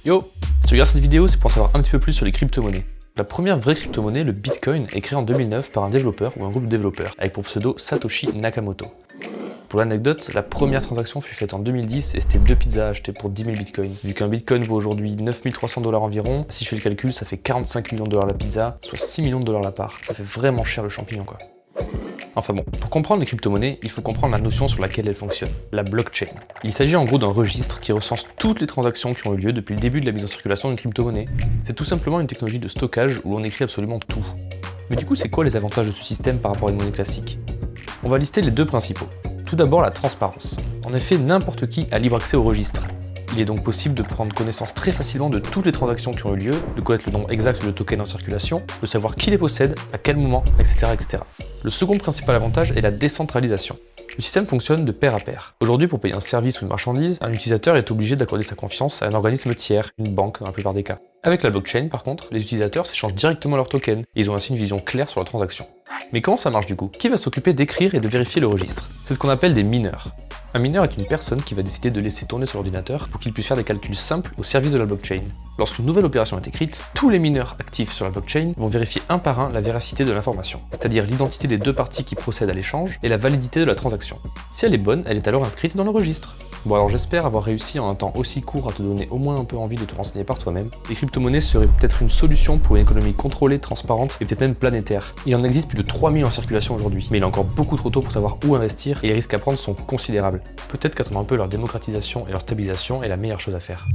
Yo! Si tu regardes cette vidéo, c'est pour en savoir un petit peu plus sur les crypto-monnaies. La première vraie crypto-monnaie, le Bitcoin, est créée en 2009 par un développeur ou un groupe de développeurs, avec pour pseudo Satoshi Nakamoto. Pour l'anecdote, la première transaction fut faite en 2010 et c'était 2 pizzas achetées pour 10 000 bitcoins. Vu qu'un bitcoin vaut aujourd'hui 9 300 $ environ, si je fais le calcul, ça fait 45 millions de dollars la pizza, soit 6 millions de dollars la part. Ça fait vraiment cher le champignon quoi. Enfin bon, pour comprendre les crypto-monnaies, il faut comprendre la notion sur laquelle elles fonctionnent, la blockchain. Il s'agit en gros d'un registre qui recense toutes les transactions qui ont eu lieu depuis le début de la mise en circulation d'une crypto-monnaie. C'est tout simplement une technologie de stockage où l'on écrit absolument tout. Mais du coup, c'est quoi les avantages de ce système par rapport à une monnaie classique? On va lister les deux principaux. Tout d'abord, la transparence. En effet, n'importe qui a libre accès au registre. Il est donc possible de prendre connaissance très facilement de toutes les transactions qui ont eu lieu, de connaître le nombre exact de tokens en circulation, de savoir qui les possède, à quel moment, etc., etc. Le second principal avantage est la décentralisation. Le système fonctionne de pair à pair. Aujourd'hui, pour payer un service ou une marchandise, un utilisateur est obligé d'accorder sa confiance à un organisme tiers, une banque dans la plupart des cas. Avec la blockchain, par contre, les utilisateurs s'échangent directement leurs tokens et ils ont ainsi une vision claire sur la transaction. Mais comment ça marche du coup? Qui va s'occuper d'écrire et de vérifier le registre? C'est ce qu'on appelle des mineurs. Un mineur est une personne qui va décider de laisser tourner sur l'ordinateur pour qu'il puisse faire des calculs simples au service de la blockchain. Lorsqu'une nouvelle opération est écrite, tous les mineurs actifs sur la blockchain vont vérifier un par un la véracité de l'information, c'est-à-dire l'identité des deux parties qui procèdent à l'échange et la validité de la transaction. Si elle est bonne, elle est alors inscrite dans le registre. Bon alors j'espère avoir réussi en un temps aussi court à te donner au moins un peu envie de te renseigner par toi-même. Les crypto-monnaies seraient peut-être une solution pour une économie contrôlée, transparente et peut-être même planétaire. Il en existe plus de 3000 en circulation aujourd'hui, mais il est encore beaucoup trop tôt pour savoir où investir et les risques à prendre sont considérables. Peut-être qu'attendre un peu leur démocratisation et leur stabilisation est la meilleure chose à faire.